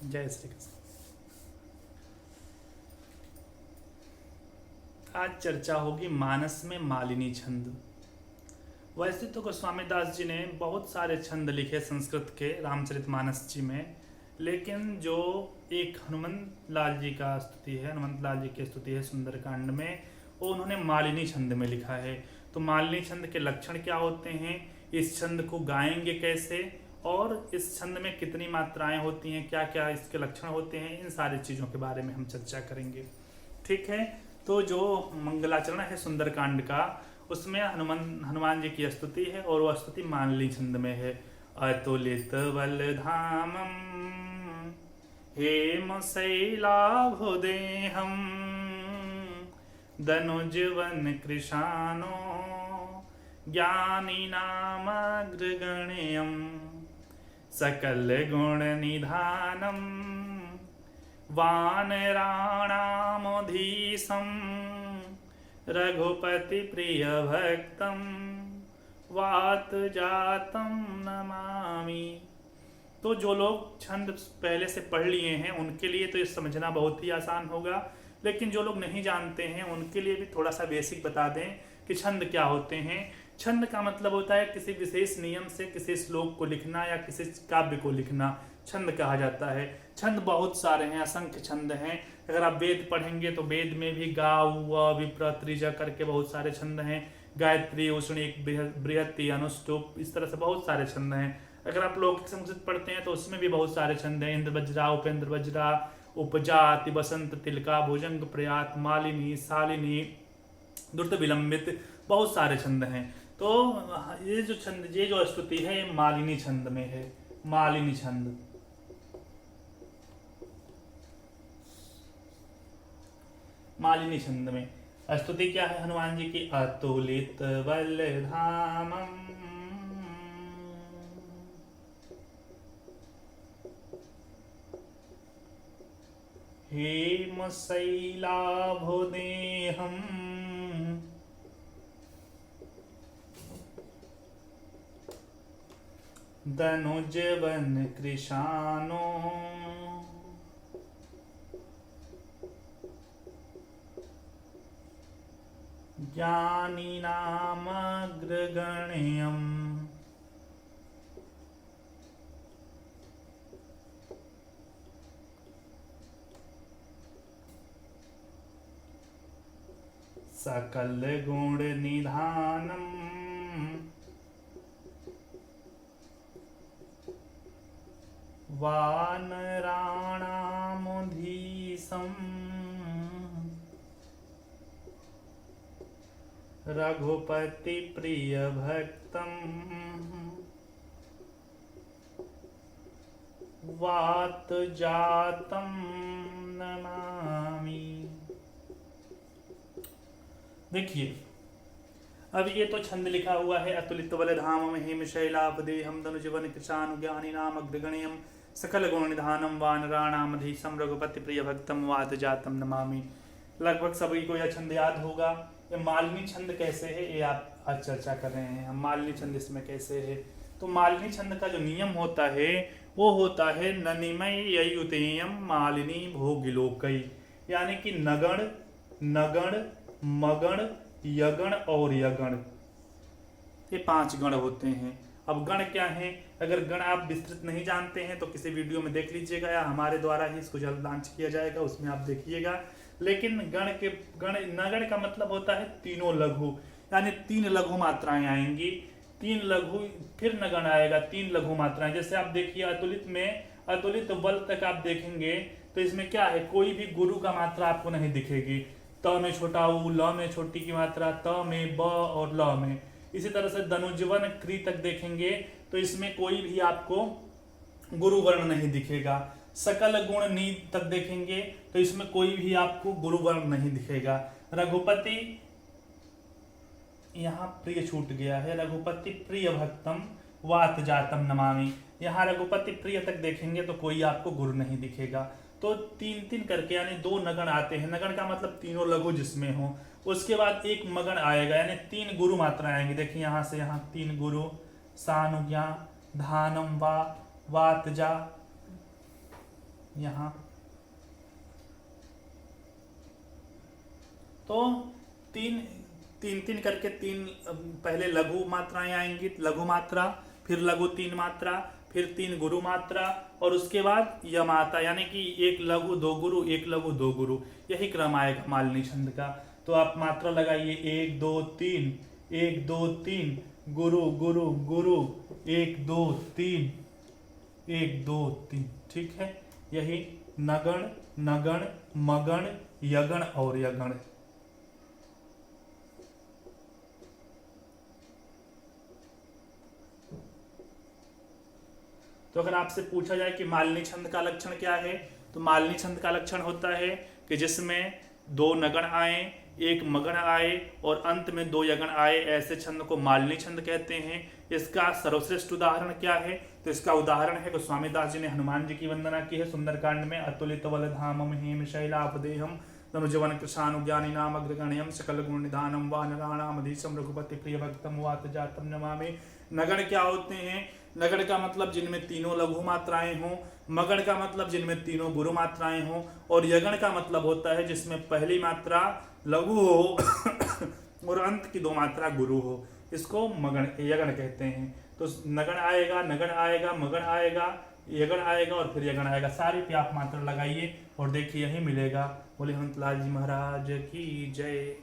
जय श्री कृष्ण। आज चर्चा होगी मानस में मालिनी छंद। वैसे तो गोस्वामी दास जी ने बहुत सारे छंद लिखे संस्कृत के रामचरितमानस जी में, लेकिन जो एक हनुमंत लाल जी का स्तुति है, हनुमंत लाल जी की स्तुति है सुंदरकांड में, वो उन्होंने मालिनी छंद में लिखा है। तो मालिनी छंद के लक्षण क्या होते हैं, इस छंद को गाएंगे कैसे, और इस छंद में कितनी मात्राएं होती हैं, क्या क्या इसके लक्षण होते हैं, इन सारी चीज़ों के बारे में हम चर्चा करेंगे। ठीक है। तो जो मंगलाचरण है सुंदरकांड का, उसमें हनुमान जी की स्तुति है और वह स्तुति मालिनी छंद में है। अतुलित बलधामम हेम शैलाभुदेहम धनुजवन कृशानो ज्ञानी नामग्रगण्यम सकल गुण निधानम वानराणामधीशं रघुपति प्रिय भक्तम वात जातम नमामि। तो जो लोग छंद पहले से पढ़ लिए हैं उनके लिए तो ये समझना बहुत ही आसान होगा, लेकिन जो लोग नहीं जानते हैं उनके लिए भी थोड़ा सा बेसिक बता दें कि छंद क्या होते हैं। छंद का मतलब होता है किसी विशेष नियम से किसी श्लोक को लिखना या किसी काव्य को लिखना छंद कहा जाता है। छंद बहुत सारे हैं, असंख्य छंद हैं। अगर आप वेद पढ़ेंगे तो वेद में भी गा व विप्र त्रिजा करके बहुत सारे छंद हैं। गायत्री, उष्णिक, बृहति, अनुष्टुप, इस तरह से बहुत सारे छंद हैं। अगर आप लौकिक संस्कृत पढ़ते हैं तो उसमें भी बहुत सारे छंद हैं। इंद्र वज्रा, उपेंद्र वज्रा, उपजाति, बसंत, तिलका, भुजंग, प्रयात, मालिनी, शालिनी, द्रुत विलंबित, बहुत सारे छंद हैं। तो ये जो छंद, ये जो स्तुति है ये मालिनी छंद में है। मालिनी छंद, मालिनी छंद में स्तुति क्या है हनुमान जी की। अतुलित बलधामम हेम शैलाभुदेहम धनुजवन कृशानो ज्ञानिनामग्रगण्यम् सकल गुण निधानम वानराणामुधीशं रघुपति प्रिय भक्तम वात जातम नमामि। देखिए, अब ये तो छंद लिखा हुआ है। अतुलित बलधामम हेम शैलापदेहम धनुजवन कृशानु ज्ञानी नाम अग्रगण्यम सकल गुण निधानम वानराणामधीशम रघुपति प्रिय भक्तम वात जातम नमामि। लगभग सभी को यह छंद याद होगा। ये मालिनी छंद कैसे है ये आप आज चर्चा कर रहे हैं। हम मालिनी छंद इसमें कैसे है, तो मालिनी छंद का जो नियम होता है वो होता है ननिमय ययुतेयम मालिनी भोगिलोकई, यानी कि नगण, नगण, मगण, यगण और यगण, ये 5 गण होते हैं। अब गण क्या है, अगर गण आप विस्तृत नहीं जानते हैं तो किसी वीडियो में देख लीजिएगा या हमारे द्वारा ही इसको जल्द लॉन्च किया जाएगा, उसमें आप देखिएगा। लेकिन नगण का मतलब होता है तीनों लघु, यानी 3 लघु मात्राएं आएंगी। 3 लघु, फिर नगण आएगा 3 लघु मात्राएं। जैसे आप देखिए अतुलित में, अतुलित बल तक आप देखेंगे तो इसमें क्या है, कोई भी गुरु का मात्रा आपको नहीं दिखेगी। त में छोटा उ, ल में छोटी की मात्रा, त में ब और ल में। इसी तरह से धनुजवन क्री तक देखेंगे तो इसमें कोई भी आपको गुरु वर्ण नहीं दिखेगा। सकल गुण नी तक देखेंगे तो इसमें कोई भी आपको गुरु वर्ण नहीं दिखेगा। रघुपति, यहाँ प्रिय छूट गया है, रघुपति प्रिय भक्तम वात जातम नमामि। यहाँ रघुपति प्रिय तक देखेंगे तो कोई आपको गुरु नहीं दिखेगा। तो 3-3 करके यानी 2 नगण आते हैं। नगण का मतलब तीनों लघु जिसमें हो। उसके बाद एक मगण आएगा, यानी 3 गुरु मात्राएं आएंगी। देखिए यहाँ से यहाँ 3 गुरु, सानुज्ञा, धानम वा, वात जा, यहाँ। तो तीन तीन तीन करके तीन पहले लघु मात्राएं आएंगी, लघु मात्रा, फिर लघु तीन मात्रा, फिर तीन गुरु मात्रा, और उसके बाद यमाता, यानी कि एक लघु दो गुरु, एक लघु दो गुरु, यही क्रम आएगा मालिनी छंद का। तो आप मात्रा लगाइए, 1 2 3, 1 2 3, गुरु गुरु गुरु, 1 2 3, 1 2 3, ठीक है। यही नगण नगण मगण यगण और यगण। तो अगर आपसे पूछा जाए कि मालिनी छंद का लक्षण क्या है, तो मालिनी छंद का लक्षण होता है कि जिसमें 2 नगण आए, 1 मगण आए और अंत में 2 यगण आए, ऐसे छंद को मालिनी छंद कहते हैं। इसका सर्वश्रेष्ठ उदाहरण क्या है, तो इसका उदाहरण है गोस्वामी दास जी ने हनुमान जी की वंदना की है सुंदरकांड में। अतुलित बलधामम हेम शैलापदेहम तनुजवन कृशानुज्ञानी नाम अग्रगण्यम सकल गुण निधानम वानराणाम अधीशम रघुपति प्रिय भक्तम वात जातम नमामि। नगण क्या होते हैं, नगण का मतलब जिनमें तीनों लघु मात्राएं हों, मगण का मतलब जिनमें तीनों गुरु मात्राएं हों, और यगण का मतलब होता है जिसमें पहली मात्रा लघु हो और अंत की 2 मात्रा गुरु हो, इसको मगण यगण कहते हैं। तो नगण आएगा, नगण आएगा, मगण आएगा, यगण आएगा और फिर यगण आएगा। सारी पे आप मात्रा लगाइए और देखिए यही मिलेगा। बोले हनुमंत लाल जी महाराज की जय।